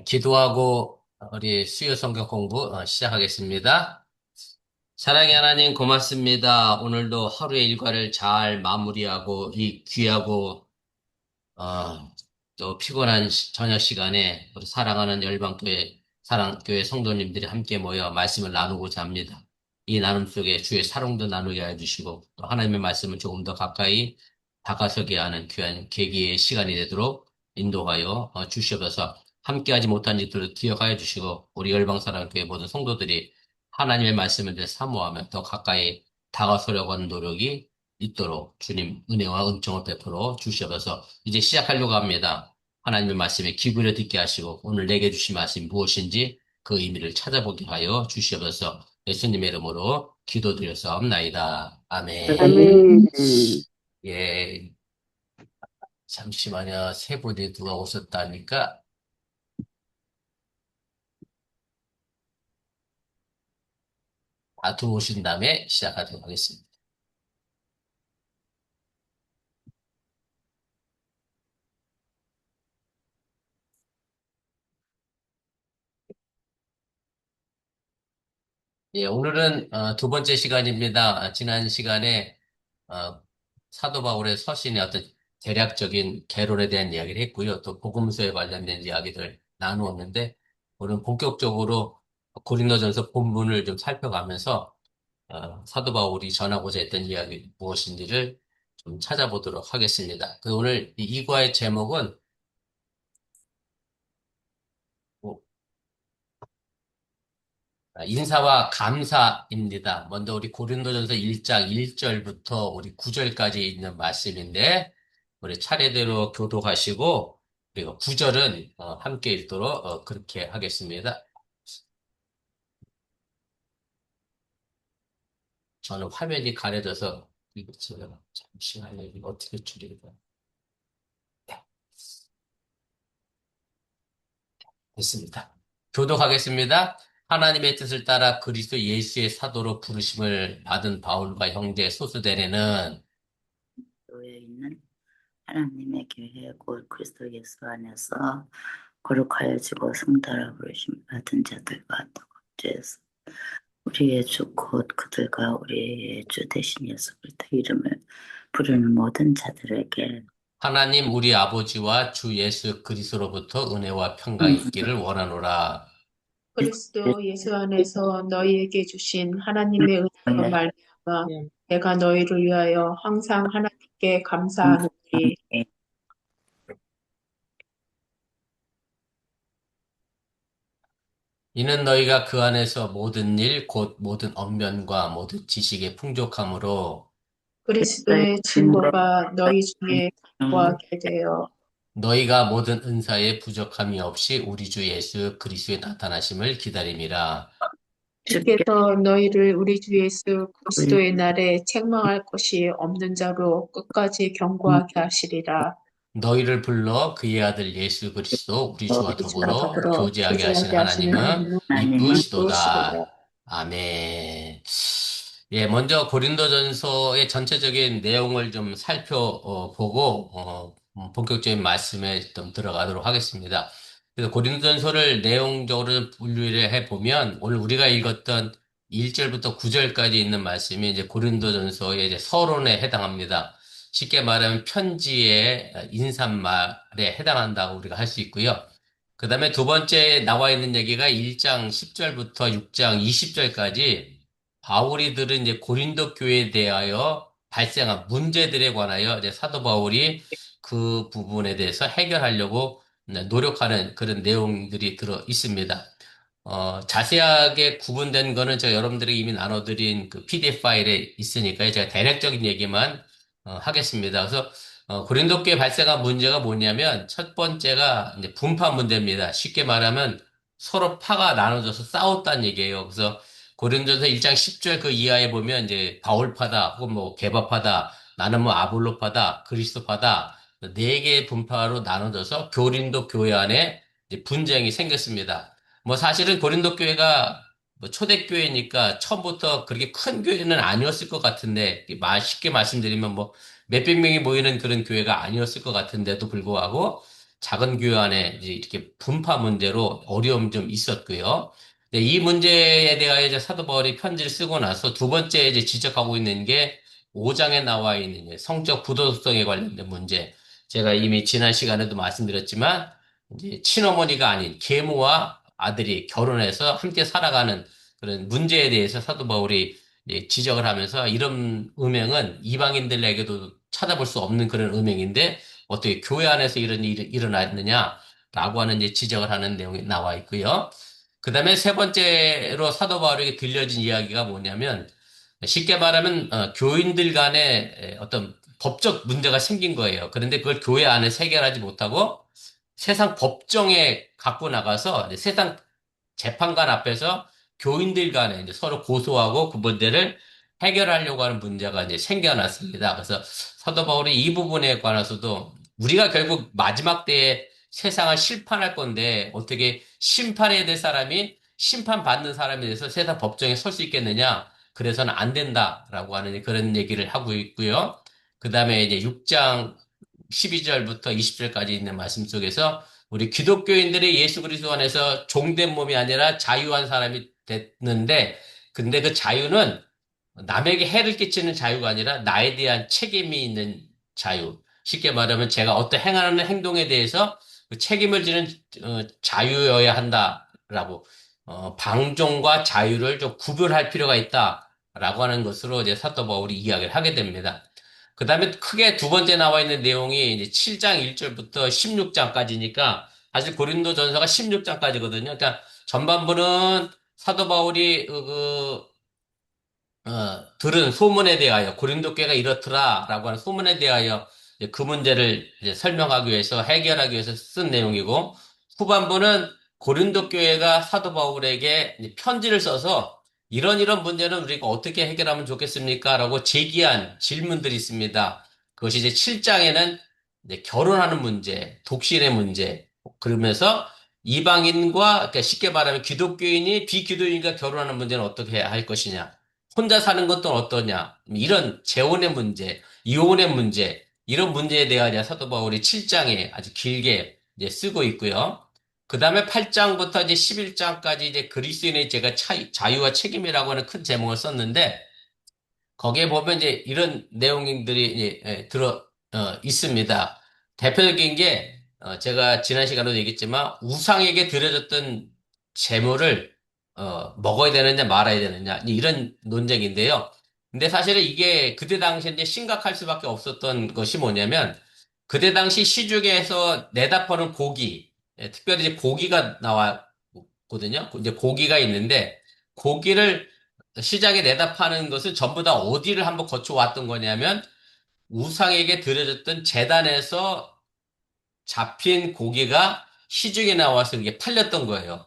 기도하고 우리 수요 성경 공부 시작하겠습니다. 사랑의 하나님 고맙습니다. 오늘도 하루의 일과를 잘 마무리하고 이 귀하고 또 피곤한 저녁 시간에 우리 사랑하는 열방교회 사랑교회 성도님들이 함께 모여 말씀을 나누고자 합니다. 이 나눔 속에 주의 사랑도 나누게 해주시고 또 하나님의 말씀을 조금 더 가까이 다가서게 하는 귀한 계기의 시간이 되도록 인도하여 주시옵소서. 함께하지 못한 일들을 기억하여 주시고 우리 열방사랑교회 모든 성도들이 하나님의 말씀을 대 사모하며 더 가까이 다가서려고 하는 노력이 있도록 주님 은혜와 은총을 베풀어 주시옵소서. 이제 시작하려고 합니다. 하나님의 말씀에 귀 기울여 듣게 하시고 오늘 내게 주신 말씀이 무엇인지 그 의미를 찾아보게 하여 주시옵소서. 예수님의 이름으로 기도드렸사옵나이다. 아멘. 아멘. 예, 잠시만요. 세 분이 누가 오셨다니까 다 들어오신 다음에 시작하도록 하겠습니다. 예, 오늘은 두 번째 시간입니다. 지난 시간에 어, 사도 바울의 서신의 어떤 대략적인 개론에 대한 이야기를 했고요. 또 복음서에 관련된 이야기를 나누었는데 오늘 본격적으로 고린도전서 본문을 좀 살펴가면서 사도 바울이 전하고자 했던 이야기 무엇인지를 좀 찾아보도록 하겠습니다. 오늘 이 과의 제목은 뭐, 인사와 감사입니다. 먼저 우리 고린도전서 1장 1절부터 우리 9절까지 있는 말씀인데 우리 차례대로 교독하시고 그리고 9절은 함께 읽도록 그렇게 하겠습니다. 저는 화면이 가려져서 이거 제가 잠시만요. 이거 어떻게 줄일까? 네, 됐습니다. 교독하겠습니다. 하나님의 뜻을 따라 그리스도 예수의 사도로 부르심을 받은 바울과 형제 소수대는 교회에 있는 하나님의 교회 곧 그리스도 예수 안에서 거룩하여지고 성도라 부르심 받은 자들과 또 주에서 우리의 주 곧 그들과 우리의 주 대신 예수 그리스도 이름을 부르는 모든 자들에게 하나님 우리 아버지와 주 예수 그리스도로부터 은혜와 평강이 있기를 원하노라. 그리스도 예수 안에서 너희에게 주신 하나님의 은혜로 말미암아 내가 너희를 위하여 항상 하나님께 감사하노니 이는 너희가 그 안에서 모든 일, 곧 모든 언변과 모든 지식의 풍족함으로 그리스도의 증거가 너희 중에 구하게 되어 너희가 모든 은사에 부족함이 없이 우리 주 예수 그리스도의 나타나심을 기다림이라. 주께서 너희를 우리 주 예수 그리스도의 날에 책망할 것이 없는 자로 끝까지 경고하게 하시리라. 너희를 불러 그의 아들 예수 그리스도 우리 주와 더불어 교제하게 하신 교제하게 하시는 하나님은 하나님은 이쁘시도다. 이쁘시도다. 아멘. 예, 먼저 고린도전서의 전체적인 내용을 좀 살펴보고 본격적인 말씀에 좀 들어가도록 하겠습니다. 그래서 고린도전서를 내용적으로 좀 분류를 해보면 오늘 우리가 읽었던 1절부터 9절까지 있는 말씀이 이제 고린도전서의 이제 서론에 해당합니다. 쉽게 말하면 편지의 인사말에 해당한다고 우리가 할 수 있고요. 그 다음에 두 번째 나와 있는 얘기가 1장 10절부터 6장 20절까지 바울이 들은 이제 고린도 교회에 대하여 발생한 문제들에 관하여 이제 사도 바울이 그 부분에 대해서 해결하려고 노력하는 그런 내용들이 들어 있습니다. 자세하게 구분된 거는 제가 여러분들에게 이미 나눠드린 그 PDF 파일에 있으니까요. 제가 대략적인 얘기만 하겠습니다. 그래서 고린도교에 발생한 문제가 뭐냐면 첫 번째가 이제 분파 문제입니다. 쉽게 말하면 서로 파가 나눠져서 싸웠다는 얘기예요. 그래서 고린도서 1장 10절 그 이하에 보면 이제 바울파다 혹은 뭐 게바파다 나는 뭐 아볼로파다 그리스도파다 네 개의 분파로 나눠져서 고린도 교회 안에 이제 분쟁이 생겼습니다. 뭐 사실은 고린도 교회가 뭐 초대교회니까 처음부터 그렇게 큰 교회는 아니었을 것 같은데 쉽게 말씀드리면 뭐 몇백 명이 모이는 그런 교회가 아니었을 것 같은데도 불구하고 작은 교회 안에 이제 이렇게 분파 문제로 어려움이 좀 있었고요. 이 문제에 대하여 이제 사도 바울이 편지를 쓰고 나서 두 번째 이제 지적하고 있는 게 5장에 나와 있는 이제 성적 부도덕성에 관련된 문제. 제가 이미 지난 시간에도 말씀드렸지만 이제 친어머니가 아닌 계모와 아들이 결혼해서 함께 살아가는 그런 문제에 대해서 사도 바울이 지적을 하면서 이런 음행은 이방인들에게도 찾아볼 수 없는 그런 음행인데 어떻게 교회 안에서 이런 일이 일어났느냐라고 하는 이제 지적을 하는 내용이 나와 있고요. 그 다음에 세 번째로 사도 바울에게 들려진 이야기가 뭐냐면 쉽게 말하면 교인들 간에 어떤 법적 문제가 생긴 거예요. 그런데 그걸 교회 안에 해결하지 못하고 세상 법정에 갖고 나가서 이제 세상 재판관 앞에서 교인들 간에 이제 서로 고소하고 그 문제를 해결하려고 하는 문제가 이제 생겨났습니다. 그래서 사도 바울이 이 부분에 관해서도 우리가 결국 마지막 때에 세상을 심판할 건데 어떻게 심판해야 될 사람이 심판받는 사람에 대해서 세상 법정에 설 수 있겠느냐? 그래서는 안 된다라고 하는 그런 얘기를 하고 있고요. 그 다음에 이제 6장 12절부터 20절까지 있는 말씀 속에서 우리 기독교인들이 예수 그리스도 안에서 종된 몸이 아니라 자유한 사람이 됐는데, 근데 그 자유는 남에게 해를 끼치는 자유가 아니라 나에 대한 책임이 있는 자유. 쉽게 말하면 제가 어떤 행하는 행동에 대해서 그 책임을 지는 자유여야 한다라고 방종과 자유를 좀 구별할 필요가 있다라고 하는 것으로 이제 사도 바울이 이야기를 하게 됩니다. 그 다음에 크게 두 번째 나와 있는 내용이 이제 7장 1절부터 16장까지니까 사실 고린도전서가 16장까지거든요. 그러니까 전반부는 사도 바울이 들은 소문에 대하여 고린도 교회가 이렇더라라고 하는 소문에 대하여 이제 그 문제를 이제 설명하기 위해서 해결하기 위해서 쓴 내용이고 후반부는 고린도 교회가 사도 바울에게 이제 편지를 써서 이런 문제는 우리가 어떻게 해결하면 좋겠습니까? 라고 제기한 질문들이 있습니다. 그것이 이제 7장에는 이제 결혼하는 문제, 독신의 문제, 그러면서 이방인과 그러니까 쉽게 말하면 기독교인이 비기독교인과 결혼하는 문제는 어떻게 해야 할 것이냐. 혼자 사는 것도 어떠냐. 이런 재혼의 문제, 이혼의 문제, 이런 문제에 대하여 사도 바울이 7장에 아주 길게 이제 쓰고 있고요. 그 다음에 8장부터 이제 11장까지 이제 그리스도인의 제가 자유와 책임이라고 하는 큰 제목을 썼는데, 거기에 보면 이제 이런 내용들이 이제 있습니다. 대표적인 게 제가 지난 시간에도 얘기했지만 우상에게 드려졌던 재물을 먹어야 되느냐 말아야 되느냐 이런 논쟁인데요. 근데 사실은 이게 그때 당시에 이제 심각할 수밖에 없었던 것이 뭐냐면 그때 당시 시중에서 내다 파는 고기, 특별히 이제 고기가 나왔거든요. 이제 고기가 있는데 고기를 시장에 내다 파는 것은 전부 다 어디를 한번 거쳐왔던 거냐면 우상에게 드려졌던 제단에서 잡힌 고기가 시중에 나와서 이게 팔렸던 거예요.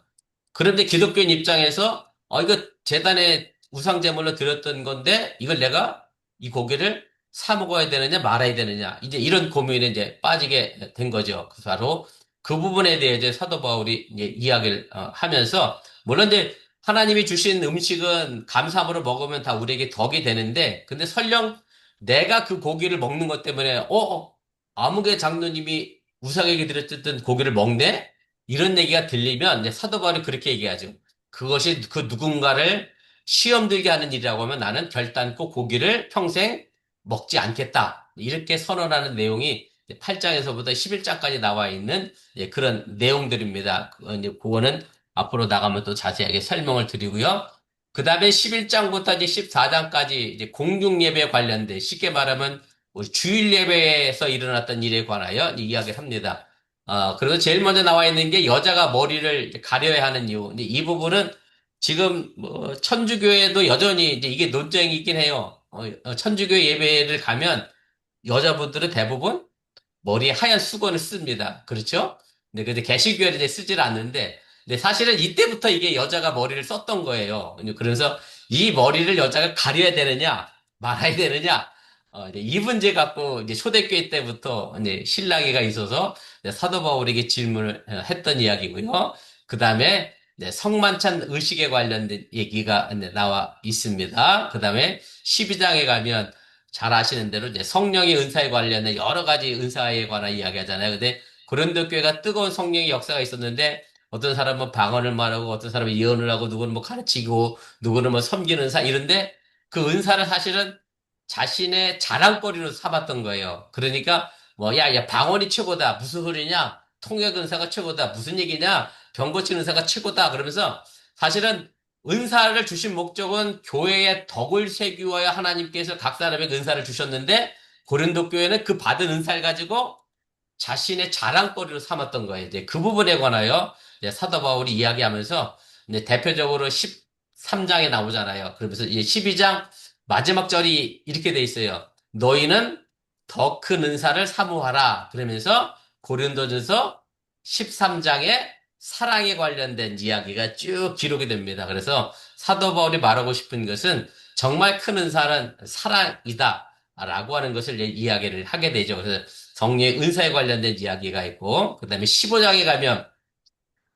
그런데 기독교인 입장에서 이거 제단에 우상 제물로 드렸던 건데 이걸 내가 이 고기를 사 먹어야 되느냐 말아야 되느냐 이제 이런 고민에 이제 빠지게 된 거죠. 그 바로 그 부분에 대해 이제 사도 바울이 이제 이야기를 하면서 물론 이제 하나님이 주신 음식은 감사함으로 먹으면 다 우리에게 덕이 되는데 근데 설령 내가 그 고기를 먹는 것 때문에 아무개 장로님이 우상에게 드렸던 고기를 먹네? 이런 얘기가 들리면 이제 사도 바울이 그렇게 얘기하죠. 그것이 그 누군가를 시험 들게 하는 일이라고 하면 나는 결단코 고기를 평생 먹지 않겠다. 이렇게 선언하는 내용이 8장에서부터 11장까지 나와 있는 그런 내용들입니다. 이제 그거는 앞으로 나가면 또 자세하게 설명을 드리고요. 그 다음에 11장부터 이제 14장까지 이제 공중 예배에 관련된 쉽게 말하면 우리 주일 예배에서 일어났던 일에 관하여 이야기를 합니다. 그리고 제일 먼저 나와 있는 게 여자가 머리를 이제 가려야 하는 이유. 근데 이 부분은 지금 뭐 천주교에도 여전히 이제 이게 논쟁이 있긴 해요. 천주교 예배를 가면 여자분들은 대부분 머리에 하얀 수건을 씁니다. 그렇죠? 근데 개신교회는 이제 쓰질 않는데, 근데 사실은 이때부터 이게 여자가 머리를 썼던 거예요. 그래서 이 머리를 여자가 가려야 되느냐, 말아야 되느냐, 이제 이 문제 갖고 이제 초대교회 때부터 이제 신랑이가 있어서 이제 사도 바울에게 질문을 했던 이야기고요. 그 다음에 성만찬 의식에 관련된 얘기가 이제 나와 있습니다. 그 다음에 12장에 가면 잘 아시는 대로 이제 성령의 은사에 관련된 여러 가지 은사에 관한 이야기 하잖아요. 근데 고린도 교회가 뜨거운 성령의 역사가 있었는데 어떤 사람은 방언을 말하고 어떤 사람은 예언을 하고 누구는 뭐 가르치고 누구는 뭐 섬기는 은사 이런데 그 은사를 사실은 자신의 자랑거리로 삼았던 거예요. 그러니까 뭐 야 방언이 최고다. 무슨 소리냐? 통역 은사가 최고다. 무슨 얘기냐? 병 고치는 은사가 최고다. 그러면서 사실은 은사를 주신 목적은 교회의 덕을 세우어야 하나님께서 각 사람에게 은사를 주셨는데 고린도 교회는 그 받은 은사를 가지고 자신의 자랑거리로 삼았던 거예요. 이제 그 부분에 관하여 이제 사도 바울이 이야기하면서 이제 대표적으로 13장에 나오잖아요. 그러면서 이제 12장 마지막 절이 이렇게 돼 있어요. 너희는 더 큰 은사를 사모하라. 그러면서 고린도전서 13장에 사랑에 관련된 이야기가 쭉 기록이 됩니다. 그래서 사도 바울이 말하고 싶은 것은 정말 큰 은사는 사랑이다. 라고 하는 것을 이야기를 하게 되죠. 그래서 성령의 은사에 관련된 이야기가 있고, 그 다음에 15장에 가면,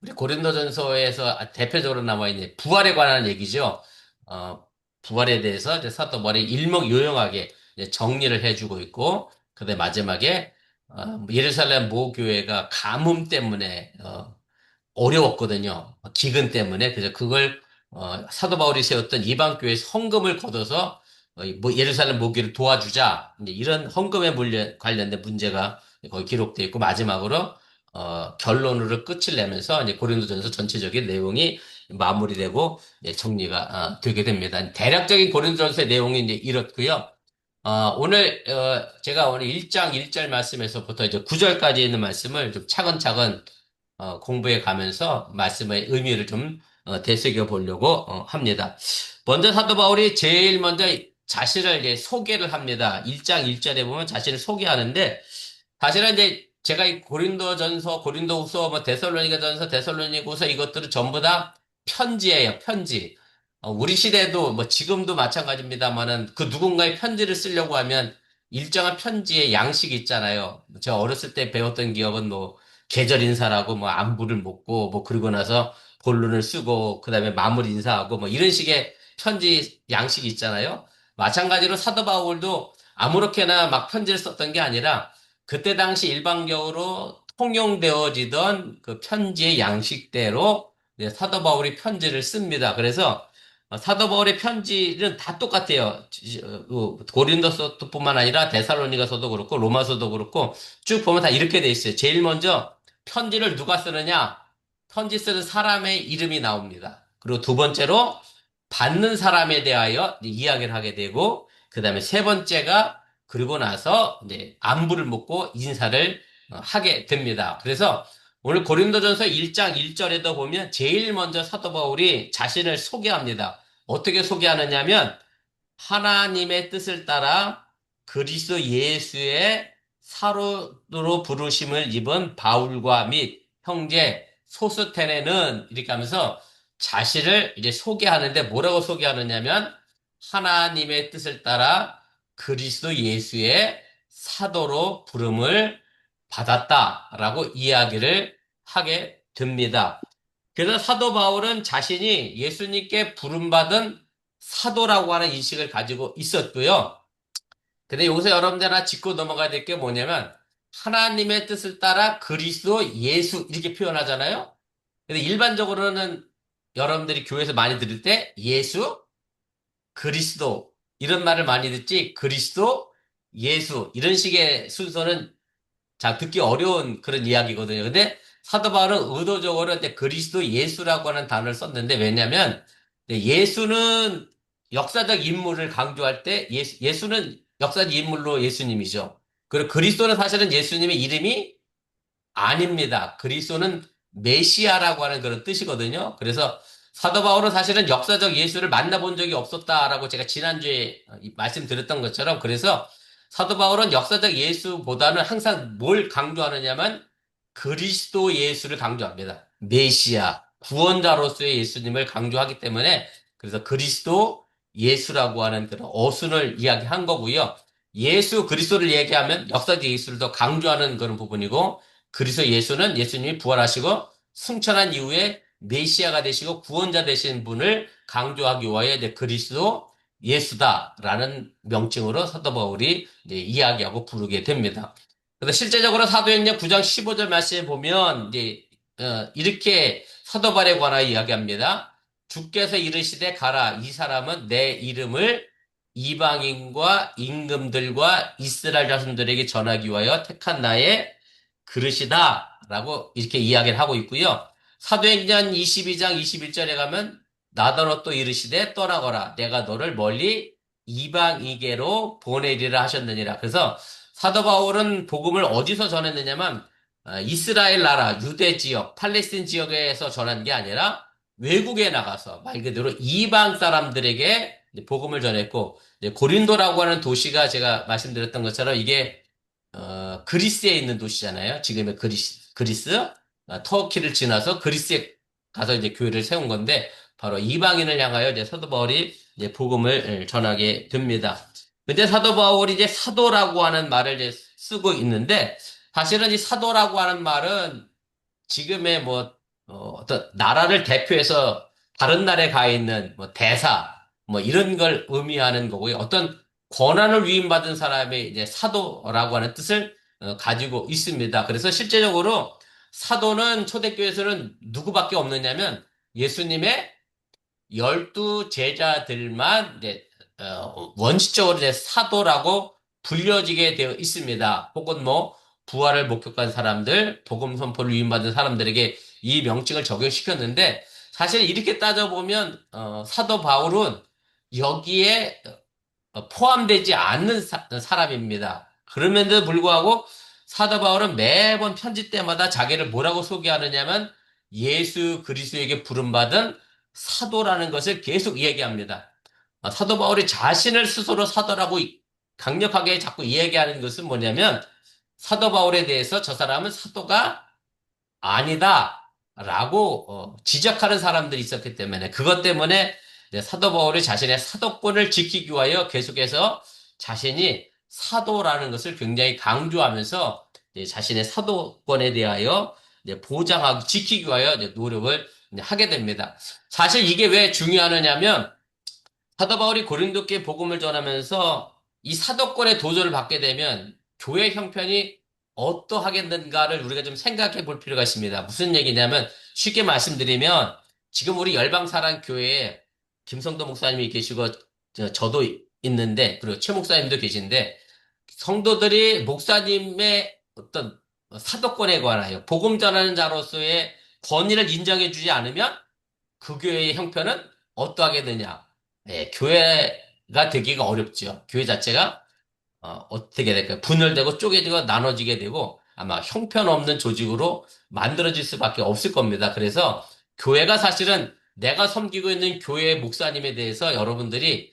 우리 고린도전서에서 대표적으로 나와 있는 부활에 관한 얘기죠. 어, 부활에 대해서 이제 사도 바울이 일목요연하게 이제 정리를 해주고 있고, 그 다음에 마지막에, 예루살렘 모교회가 가뭄 때문에, 어려웠거든요. 기근 때문에. 그래서 그걸 사도 바울이 세웠던 이방 교회 헌금을 걷어서 뭐 예루살렘 모기를 도와주자. 이제 이런 헌금에 관련된 문제가 거기 기록되어 있고 마지막으로 결론으로 끝을 내면서 이제 고린도전서 전체적인 내용이 마무리되고 이제 정리가 되게 됩니다. 대략적인 고린도전서의 내용이 이제 이렇고요. 오늘 제가 오늘 1장 1절 말씀에서부터 이제 9절까지 있는 말씀을 좀 차근차근 공부해 가면서 말씀의 의미를 좀 되새겨 보려고 합니다. 먼저 사도 바울이 제일 먼저 자신을 이제 소개를 합니다. 1장 1절에 보면 자신을 소개하는데 사실은 이제 제가 이 고린도전서, 고린도후서, 뭐 데살로니가전서, 데살로니가후서 이것들은 전부 다 편지예요. 편지. 우리 시대도 뭐 지금도 마찬가지입니다만은 그 누군가의 편지를 쓰려고 하면 일정한 편지의 양식이 있잖아요. 제가 어렸을 때 배웠던 기억은 뭐 계절 인사라고 뭐 안부를 묻고 뭐 그러고 나서 본론을 쓰고 그다음에 마무리 인사하고 뭐 이런 식의 편지 양식이 있잖아요. 마찬가지로 사도 바울도 아무렇게나 막 편지를 썼던 게 아니라 그때 당시 일반적으로 통용되어지던 그 편지의 양식대로 이제 사도 바울이 편지를 씁니다. 그래서 사도 바울의 편지는 다 똑같아요. 고린도서뿐만 아니라 데살로니가서도 그렇고 로마서도 그렇고 쭉 보면 다 이렇게 돼 있어요. 제일 먼저 편지를 누가 쓰느냐? 편지 쓰는 사람의 이름이 나옵니다. 그리고 두 번째로 받는 사람에 대하여 이야기를 하게 되고, 그 다음에 세 번째가 그리고 나서 이제 안부를 묻고 인사를 하게 됩니다. 그래서 오늘 고린도전서 1장 1절에도 보면 제일 먼저 사도 바울이 자신을 소개합니다. 어떻게 소개하느냐면 하나님의 뜻을 따라 그리스도 예수의 사도로 부르심을 입은 바울과 및 형제 소스테네는 이렇게 하면서 자신을 이제 소개하는데 뭐라고 소개하느냐면 하나님의 뜻을 따라 그리스도 예수의 사도로 부름을 받았다라고 이야기를 하게 됩니다. 그래서 사도 바울은 자신이 예수님께 부름받은 사도라고 하는 인식을 가지고 있었고요. 근데 여기서 여러분들 하나 짚고 넘어가야 될 게 뭐냐면 하나님의 뜻을 따라 그리스도 예수 이렇게 표현하잖아요. 근데 일반적으로는 여러분들이 교회에서 많이 들을 때 예수, 그리스도 이런 말을 많이 듣지 그리스도, 예수 이런 식의 순서는 자, 듣기 어려운 그런 이야기거든요. 근데 사도 바울은 의도적으로 이제 그리스도 예수라고 하는 단어를 썼는데 왜냐면 예수는 역사적 인물을 강조할 때 예수는 역사적 인물로 예수님이죠. 그리고 그리스도는 사실은 예수님의 이름이 아닙니다. 그리스도는 메시아라고 하는 그런 뜻이거든요. 그래서 사도 바울은 사실은 역사적 예수를 만나본 적이 없었다라고 제가 지난주에 말씀드렸던 것처럼 그래서 사도 바울은 역사적 예수보다는 항상 뭘 강조하느냐면 그리스도 예수를 강조합니다. 메시아, 구원자로서의 예수님을 강조하기 때문에 그래서 그리스도 예수라고 하는 그런 어순을 이야기한 거고요. 예수 그리스도를 얘기하면 역사적 예수를 더 강조하는 그런 부분이고 그리스도 예수는 예수님이 부활하시고 승천한 이후에 메시아가 되시고 구원자 되신 분을 강조하기 위하여 이제 그리스도 예수다라는 명칭으로 사도 바울이 이제 이야기하고 부르게 됩니다. 그래서 실제적으로 사도행전 9장 15절 말씀에 보면 이제 이렇게 사도 바울에 관하여 이야기합니다. 주께서 이르시되 가라 이 사람은 내 이름을 이방인과 임금들과 이스라엘 자손들에게 전하기 위하여 택한 나의 그릇이다라고 이렇게 이야기를 하고 있고요. 사도행전 22장 21절에 가면 나더러 또 이르시되 떠나거라 내가 너를 멀리 이방인에게로 보내리라 하셨느니라. 그래서 사도 바울은 복음을 어디서 전했느냐면 이스라엘 나라, 유대 지역, 팔레스틴 지역에서 전한 게 아니라 외국에 나가서 말 그대로 이방 사람들에게 복음을 전했고 고린도라고 하는 도시가 제가 말씀드렸던 것처럼 이게 그리스에 있는 도시잖아요. 지금의 그리스, 터키를 지나서 그리스에 가서 이제 교회를 세운 건데 바로 이방인을 향하여 이제 사도 바울이 이제 복음을 전하게 됩니다. 근데 사도 바울이 이제 사도라고 하는 말을 이제 쓰고 있는데 사실은 이 사도라고 하는 말은 지금의 뭐 어떤 나라를 대표해서 다른 나라에 가 있는 뭐 대사 뭐 이런 걸 의미하는 거고요. 어떤 권한을 위임받은 사람이 이제 사도라고 하는 뜻을 가지고 있습니다. 그래서 실제적으로 사도는 초대교회에서는 누구밖에 없느냐면 예수님의 12제자들만 이제 원칙적으로 이제 사도라고 불려지게 되어 있습니다. 혹은 뭐 부활을 목격한 사람들, 복음 선포를 위임받은 사람들에게 이 명칭을 적용시켰는데 사실 이렇게 따져보면 사도 바울은 여기에 포함되지 않는 사람입니다. 그럼에도 불구하고 사도 바울은 매번 편지 때마다 자기를 뭐라고 소개하느냐면 예수 그리스도에게 부름받은 사도라는 것을 계속 얘기합니다. 사도 바울이 자신을 스스로 사도라고 강력하게 자꾸 이야기하는 것은 뭐냐면 사도 바울에 대해서 저 사람은 사도가 아니다라고 지적하는 사람들이 있었기 때문에 그것 때문에 사도 바울이 자신의 사도권을 지키기 위하여 계속해서 자신이 사도라는 것을 굉장히 강조하면서 자신의 사도권에 대하여 보장하고 지키기 위하여 노력을 하게 됩니다. 사실 이게 왜 중요하느냐면 사도 바울이 고린도께 복음을 전하면서 이 사도권의 도전을 받게 되면 교회 형편이 어떠하겠는가를 우리가 좀 생각해 볼 필요가 있습니다. 무슨 얘기냐면 쉽게 말씀드리면 지금 우리 열방사랑 교회에 김성도 목사님이 계시고 저도 있는데 그리고 최 목사님도 계신데 성도들이 목사님의 어떤 사도권에 관하여 복음 전하는 자로서의 권위를 인정해 주지 않으면 그 교회의 형편은 어떠하게 되냐? 교회가 되기가 어렵죠. 교회 자체가 어떻게 될까요? 분열되고 쪼개지고 나눠지게 되고 아마 형편없는 조직으로 만들어질 수밖에 없을 겁니다. 그래서 교회가 사실은 내가 섬기고 있는 교회 목사님에 대해서 여러분들이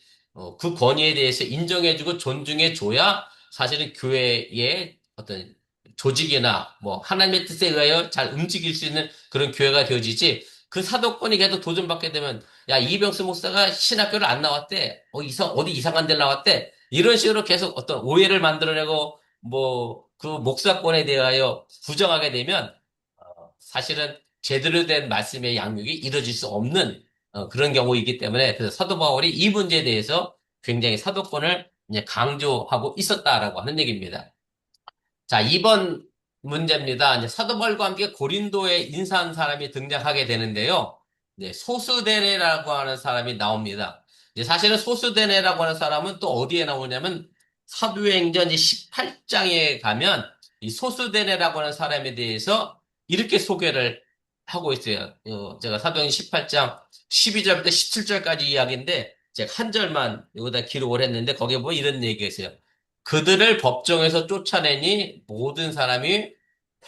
그 권위에 대해서 인정해주고 존중해줘야 사실은 교회의 어떤 조직이나 뭐 하나님의 뜻에 의하여 잘 움직일 수 있는 그런 교회가 되어지지 그 사도권이 계속 도전받게 되면 야 이병수 목사가 신학교를 안 나왔대 어디 이상한 데를 나왔대 이런 식으로 계속 어떤 오해를 만들어내고 뭐 그 목사권에 대하여 부정하게 되면 사실은 제대로 된 말씀의 양육이 이루어질 수 없는 그런 경우이기 때문에 그래서 사도 바울이 이 문제에 대해서 굉장히 사도권을 이제 강조하고 있었다라고 하는 얘기입니다. 자, 2번 문제입니다. 이제 사도 바울과 함께 고린도에 인사한 사람이 등장하게 되는데요. 네, 소수데네라고 하는 사람이 나옵니다. 이제 사실은 소수데네라고 하는 사람은 또 어디에 나오냐면 사도행전 18장에 가면 이 소수데네라고 하는 사람에 대해서 이렇게 소개를 하고 있어요. 제가 사도행전 18장 12절부터 17절까지 이야기인데 제가 한 절만 여기다 기록을 했는데 거기에 보면 이런 얘기가 있어요. 그들을 법정에서 쫓아내니 모든 사람이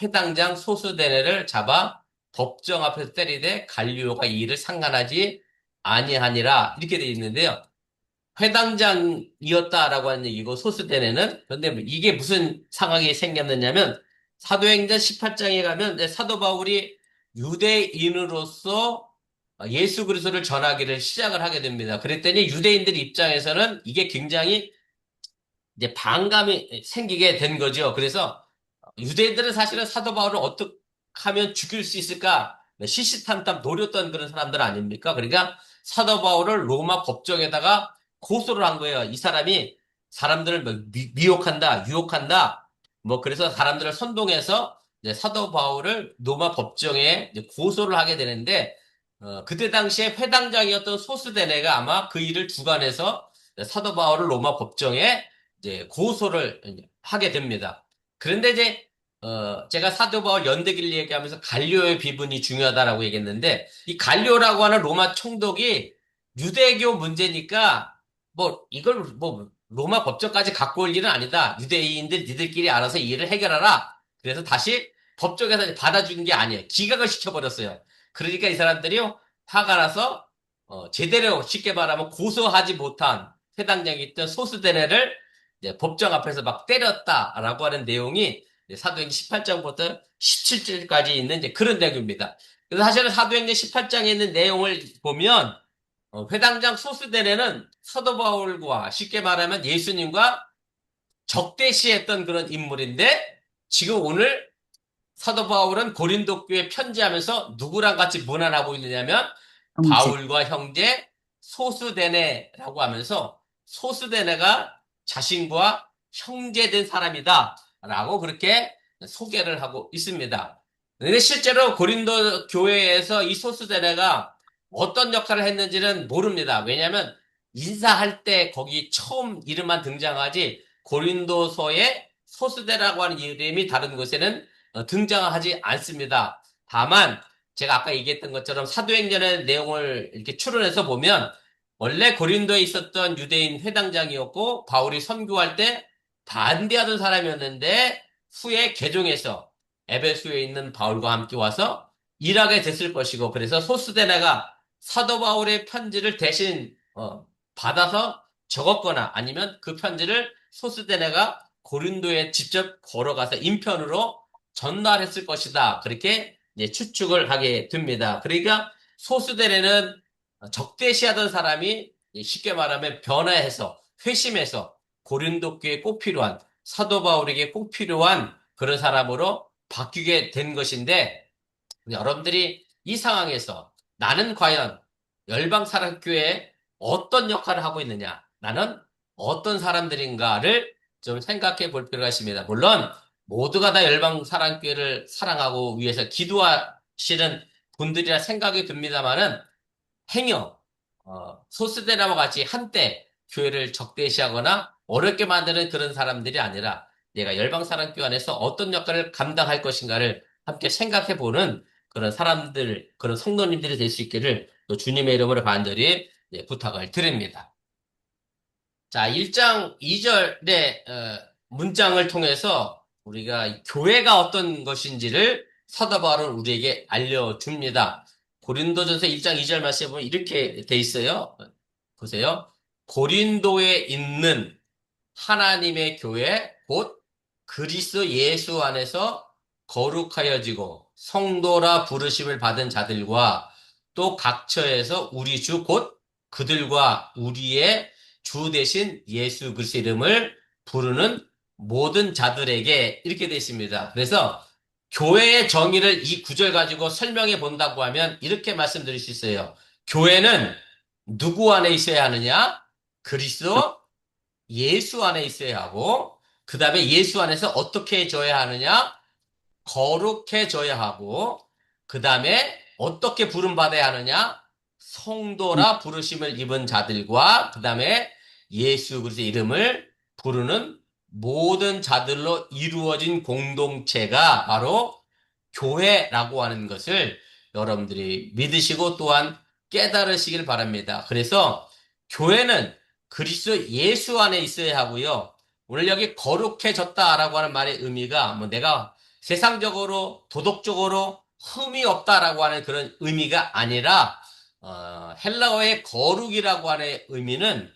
회당장 소수대네를 잡아 법정 앞에서 때리되 갈리오가 이 일을 상관하지 아니하니라 이렇게 돼 있는데요. 회당장이었다라고 하는 얘기고 소수대네는 그런데 이게 무슨 상황이 생겼느냐면 사도행전 18장에 가면 사도 바울이 유대인으로서 예수 그리스도를 전하기를 시작을 하게 됩니다. 그랬더니 유대인들 입장에서는 이게 굉장히 이제 반감이 생기게 된 거죠. 그래서 유대인들은 사실은 사도 바울을 어떻게 하면 죽일 수 있을까 시시탄탄 노렸던 그런 사람들 아닙니까? 그러니까 사도 바울을 로마 법정에다가 고소를 한 거예요. 이 사람이 사람들을 미혹한다, 유혹한다. 뭐 그래서 사람들을 선동해서 이제 사도 바울을 로마 법정에 이제 고소를 하게 되는데 그때 당시에 회당장이었던 소스데네가 아마 그 일을 주관해서 사도 바울을 로마 법정에 이제 고소를 하게 됩니다. 그런데 이제 제가 사도 바울 연대기를 얘기하면서 갈리오의 비분이 중요하다라고 얘기했는데 이 갈리오라고 하는 로마 총독이 유대교 문제니까 뭐 이걸 뭐 로마 법정까지 갖고 올 일은 아니다. 유대인들 니들끼리 알아서 이 일을 해결하라. 그래서 다시 법정에서 이제 받아준 게 아니에요. 기각을 시켜버렸어요. 그러니까 이 사람들이 화가 나서 제대로 쉽게 말하면 고소하지 못한 해당장이 있던 소스데네를 이제 법정 앞에서 막 때렸다라고 하는 내용이 이제 사도행전 18장부터 17절까지 있는 이제 그런 내용입니다. 그래서 사실은 사도행전 18장에 있는 내용을 보면 회당장 소스데네는 사도 바울과 쉽게 말하면 예수님과 적대시했던 그런 인물인데 지금 오늘 사도 바울은 고린도 교회에 편지하면서 누구랑 같이 문안하고 있느냐면 형제. 바울과 형제 소스데네라고 하면서 소스데네가 자신과 형제된 사람이다 라고 그렇게 소개를 하고 있습니다. 근데 실제로 고린도 교회에서 이 소스데네가 어떤 역할을 했는지는 모릅니다. 왜냐하면 인사할 때 거기 처음 이름만 등장하지 고린도서에 소스데라고 하는 이름이 다른 곳에는 등장하지 않습니다. 다만 제가 아까 얘기했던 것처럼 사도행전의 내용을 이렇게 추론해서 보면 원래 고린도에 있었던 유대인 회당장이었고 바울이 선교할 때 반대하던 사람이었는데 후에 개종해서 에베소에 있는 바울과 함께 와서 일하게 됐을 것이고 그래서 소스데나가 사도 바울의 편지를 대신 받아서 적었거나 아니면 그 편지를 소스데네가 고린도에 직접 걸어가서 인편으로 전달했을 것이다. 그렇게 이제 추측을 하게 됩니다. 그러니까 소스데네는 적대시하던 사람이 쉽게 말하면 변화해서 회심해서 고린도 교회에 꼭 필요한 사도 바울에게 꼭 필요한 그런 사람으로 바뀌게 된 것인데 여러분들이 이 상황에서 나는 과연 열방사랑교회에 어떤 역할을 하고 있느냐? 나는 어떤 사람들인가를 좀 생각해 볼 필요가 있습니다. 물론 모두가 다 열방사랑교회를 사랑하고 위해서 기도하시는 분들이라 생각이 듭니다만은 행여 소스데나와 같이 한때 교회를 적대시하거나 어렵게 만드는 그런 사람들이 아니라 내가 열방사랑교회 안에서 어떤 역할을 감당할 것인가를 함께 생각해 보는 그런 사람들, 그런 성도님들이 될 수 있기를 또 주님의 이름으로 간절히 부탁을 드립니다. 자, 1장 2절의 문장을 통해서 우리가 교회가 어떤 것인지를 사도 바울은 우리에게 알려줍니다. 고린도전서 1장 2절 말씀에 보면 이렇게 돼 있어요. 보세요. 고린도에 있는 하나님의 교회 곧 그리스도 예수 안에서 거룩하여지고 성도라 부르심을 받은 자들과 또 각처에서 우리 주 곧 그들과 우리의 주 대신 예수 그리스도 이름을 부르는 모든 자들에게 이렇게 되어 있습니다. 그래서 교회의 정의를 이 구절 가지고 설명해 본다고 하면 이렇게 말씀드릴 수 있어요. 교회는 누구 안에 있어야 하느냐? 그리스도 예수 안에 있어야 하고, 그 다음에 예수 안에서 어떻게 져야 하느냐? 거룩해져야 하고, 그 다음에 어떻게 부름받아야 하느냐? 성도라 부르심을 입은 자들과, 그 다음에 예수 그리스도의 이름을 부르는 모든 자들로 이루어진 공동체가 바로 교회라고 하는 것을 여러분들이 믿으시고 또한 깨달으시길 바랍니다. 그래서 교회는 그리스도 예수 안에 있어야 하고요. 오늘 여기 거룩해졌다라고 하는 말의 의미가 뭐 내가 세상적으로 도덕적으로 흠이 없다라고 하는 그런 의미가 아니라 헬라어의 거룩이라고 하는 의미는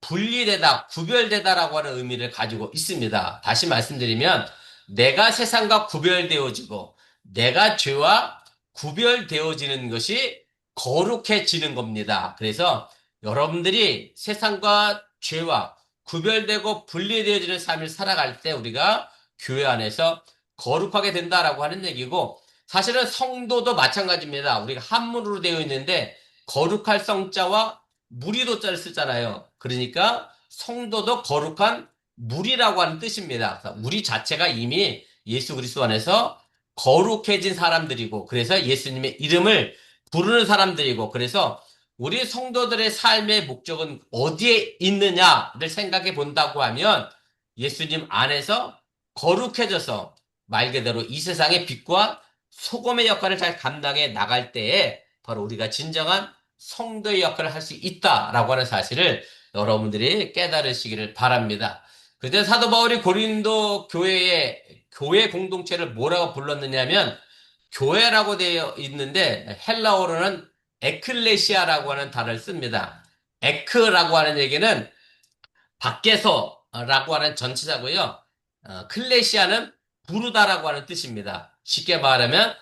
분리되다, 구별되다라고 하는 의미를 가지고 있습니다. 다시 말씀드리면 내가 세상과 구별되어지고 내가 죄와 구별되어지는 것이 거룩해지는 겁니다. 그래서 여러분들이 세상과 죄와 구별되고 분리되어지는 삶을 살아갈 때 우리가 교회 안에서 거룩하게 된다라고 하는 얘기고 사실은 성도도 마찬가지입니다. 우리가 한문으로 되어 있는데 거룩할 성자와 무리도자를 쓰잖아요. 그러니까 성도도 거룩한 물이라고 하는 뜻입니다. 그래서 우리 자체가 이미 예수 그리스도 안에서 거룩해진 사람들이고, 그래서 예수님의 이름을 부르는 사람들이고, 그래서 우리 성도들의 삶의 목적은 어디에 있느냐를 생각해 본다고 하면 예수님 안에서 거룩해져서 말 그대로 이 세상의 빛과 소금의 역할을 잘 감당해 나갈 때에 바로 우리가 진정한 성도의 역할을 할 수 있다라고 하는 사실을 여러분들이 깨달으시기를 바랍니다. 그때 사도 바울이 고린도 교회 공동체를 뭐라고 불렀느냐면 교회라고 되어 있는데 헬라어로는 에클레시아라고 하는 단어를 씁니다. 에크라고 하는 얘기는 밖에서라고 하는 전치사고요. 클레시아는 부르다라고 하는 뜻입니다. 쉽게 말하면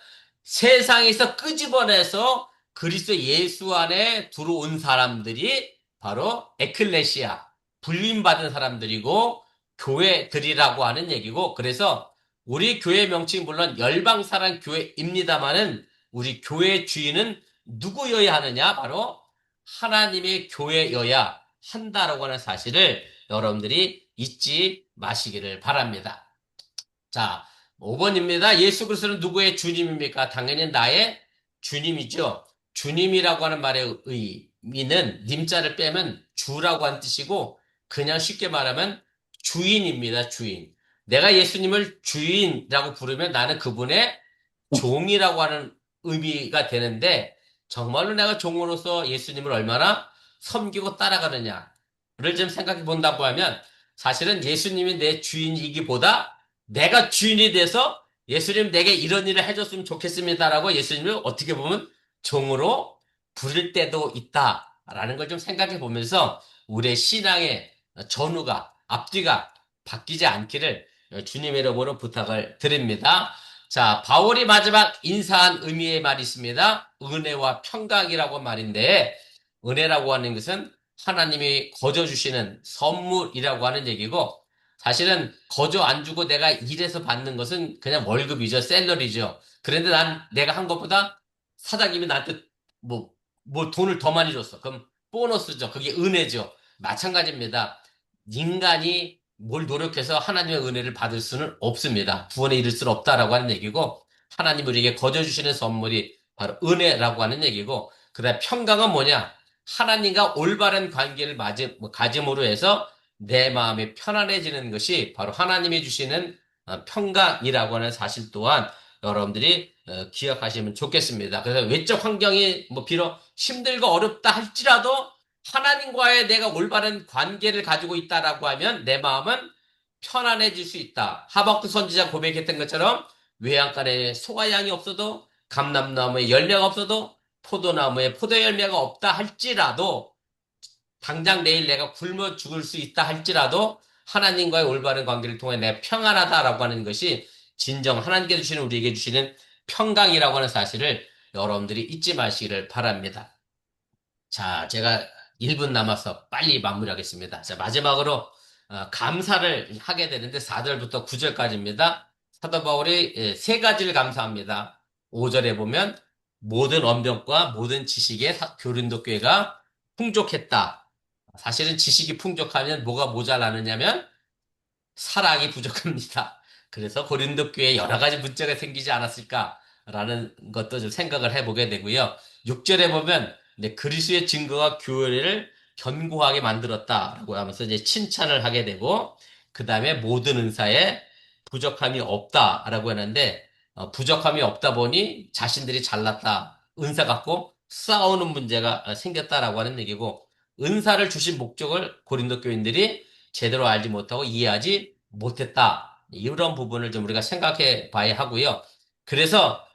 세상에서 끄집어내서 그리스도 예수 안에 들어온 사람들이 바로 에클레시아, 불림받은 사람들이고 교회들이라고 하는 얘기고, 그래서 우리 교회 명칭이 물론 열방사랑 교회입니다마는 우리 교회 주인은 누구여야 하느냐? 바로 하나님의 교회여야 한다라고 하는 사실을 여러분들이 잊지 마시기를 바랍니다. 자, 5번입니다. 예수 그리스도는 누구의 주님입니까? 당연히 나의 주님이죠. 주님이라고 하는 말의 의미는 님자를 빼면 주라고 하는 뜻이고, 그냥 쉽게 말하면 주인입니다. 주인. 내가 예수님을 주인이라고 부르면 나는 그분의 종이라고 하는 의미가 되는데, 정말로 내가 종으로서 예수님을 얼마나 섬기고 따라가느냐를 좀 생각해 본다고 하면, 사실은 예수님이 내 주인이기보다 내가 주인이 돼서 예수님 내게 이런 일을 해줬으면 좋겠습니다라고 예수님을 어떻게 보면 종으로 부를 때도 있다라는 걸 좀 생각해 보면서 우리의 신앙의 전후가, 앞뒤가 바뀌지 않기를 주님의 이름으로 부탁을 드립니다. 자, 바울이 마지막 인사한 의미의 말이 있습니다. 은혜와 평강이라고 말인데, 은혜라고 하는 것은 하나님이 거저 주시는 선물이라고 하는 얘기고, 사실은 거저 안 주고 내가 일해서 받는 것은 그냥 월급이죠. 샐러리죠. 그런데 내가 한 것보다 사장님이 나한테 뭐 돈을 더 많이 줬어. 그럼 보너스죠. 그게 은혜죠. 마찬가지입니다. 인간이 뭘 노력해서 하나님의 은혜를 받을 수는 없습니다. 구원에 이를 수는 없다라고 하는 얘기고, 하나님 우리에게 거저 주시는 선물이 바로 은혜라고 하는 얘기고, 그다음 평강은 뭐냐? 하나님과 올바른 관계를 가짐으로 해서 내 마음이 편안해지는 것이 바로 하나님이 주시는 평강이라고 하는 사실 또한 여러분들이 기억하시면 좋겠습니다. 그래서 외적 환경이 뭐 비록 힘들고 어렵다 할지라도 하나님과의 내가 올바른 관계를 가지고 있다라고 하면 내 마음은 편안해질 수 있다. 하박국 선지자 고백했던 것처럼 외양간에 소가 양이 없어도 감람나무에 열매가 없어도 포도나무에 포도 열매가 없다 할지라도 당장 내일 내가 굶어 죽을 수 있다 할지라도 하나님과의 올바른 관계를 통해 내가 평안하다라고 하는 것이 진정 하나님께서 주시는 우리에게 주시는 평강이라고 하는 사실을 여러분들이 잊지 마시기를 바랍니다. 자, 제가 1분 남아서 빨리 마무리하겠습니다. 자, 마지막으로 감사를 하게 되는데 4절부터 9절까지입니다. 사도 바울이 세 가지를 감사합니다. 5절에 보면 모든 언변과 모든 지식의 고린도 교회가 풍족했다. 사실은 지식이 풍족하면 뭐가 모자라느냐면 사랑이 부족합니다. 그래서 고린도 교회에 여러 가지 문제가 생기지 않았을까라는 것도 좀 생각을 해보게 되고요. 6절에 보면 그리스도의 증거가 교회를 견고하게 만들었다라고 하면서 이제 칭찬을 하게 되고, 그 다음에 모든 은사에 부족함이 없다라고 하는데, 부족함이 없다 보니 자신들이 잘났다, 은사 갖고 싸우는 문제가 생겼다라고 하는 얘기고, 은사를 주신 목적을 고린도 교인들이 제대로 알지 못하고 이해하지 못했다. 이런 부분을 좀 우리가 생각해 봐야 하고요. 그래서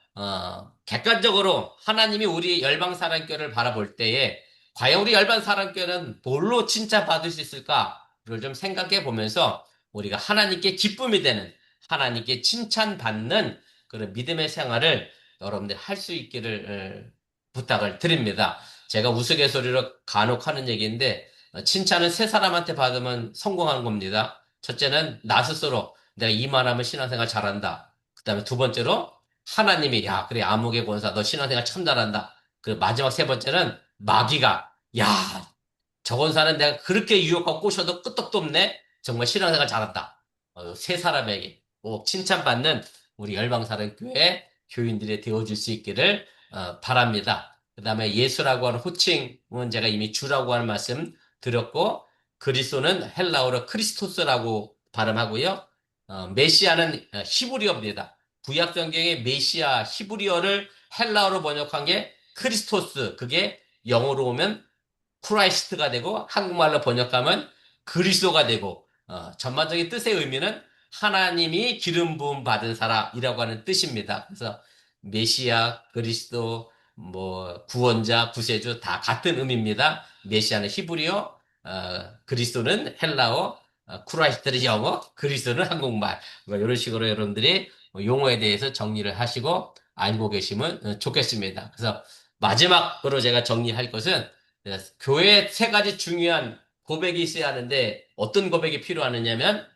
객관적으로 하나님이 우리 열방사랑교회를 바라볼 때에 과연 우리 열방사랑교회는 뭘로 칭찬받을 수 있을까를 좀 생각해 보면서 우리가 하나님께 기쁨이 되는, 하나님께 칭찬받는 그런 믿음의 생활을 여러분들 할 수 있기를 부탁을 드립니다. 제가 우스갯소리로 간혹 하는 얘기인데, 칭찬은 세 사람한테 받으면 성공한 겁니다. 첫째는 나 스스로 내가 이만하면 신앙생활 잘한다. 그 다음에 두 번째로 하나님이 야 그래 아무개 권사 너 신앙생활 참 잘한다. 그리고 마지막 세 번째는 마귀가 야 저 권사는 내가 그렇게 유혹하고 꼬셔도 끄떡도 없네. 정말 신앙생활 잘한다. 세 사람에게 꼭 칭찬받는 우리 열방사랑교회 교인들이 되어줄 수 있기를 바랍니다. 그 다음에 예수라고 하는 호칭은 제가 이미 주라고 하는 말씀 드렸고, 그리스도는 헬라어로 크리스토스라고 발음하고요. 메시아는 히브리어입니다. 구약 성경의 메시아 히브리어를 헬라어로 번역한 게 크리스토스, 그게 영어로 오면 크라이스트가 되고 한국말로 번역하면 그리스도가 되고 전반적인 뜻의 의미는 하나님이 기름 부음 받은 사람이라고 하는 뜻입니다. 그래서 메시아, 그리스도, 뭐 구원자, 구세주 다 같은 의미입니다. 메시아는 히브리어, 그리스도는 헬라어, 크라이스트는 영어, 그리스도는 한국말. 뭐 이런 식으로 여러분들이 용어에 대해서 정리를 하시고 알고 계시면 좋겠습니다. 그래서 마지막으로 제가 정리할 것은 교회에 세 가지 중요한 고백이 있어야 하는데 어떤 고백이 필요하느냐면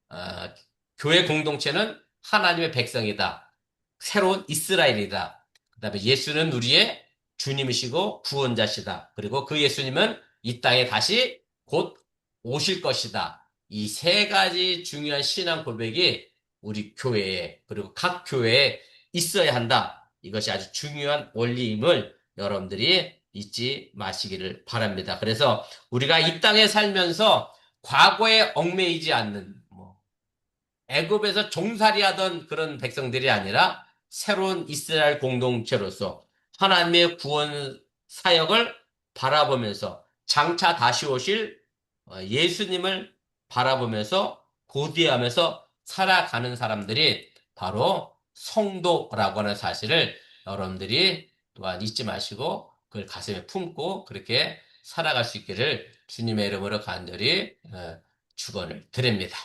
어, 교회 공동체는 하나님의 백성이다. 새로운 이스라엘이다. 그다음에 예수는 우리의 주님이시고 구원자시다. 그리고 그 예수님은 이 땅에 다시 곧 오실 것이다. 이 세 가지 중요한 신앙 고백이 우리 교회에 그리고 각 교회에 있어야 한다. 이것이 아주 중요한 원리임을 여러분들이 잊지 마시기를 바랍니다. 그래서 우리가 이 땅에 살면서 과거에 얽매이지 않는 애굽에서 종살이하던 그런 백성들이 아니라 새로운 이스라엘 공동체로서 하나님의 구원 사역을 바라보면서 장차 다시 오실 예수님을 바라보면서 고대하면서 살아가는 사람들이 바로 성도라고 하는 사실을 여러분들이 또한 잊지 마시고 그걸 가슴에 품고 그렇게 살아갈 수 있기를 주님의 이름으로 간절히 축원을 드립니다.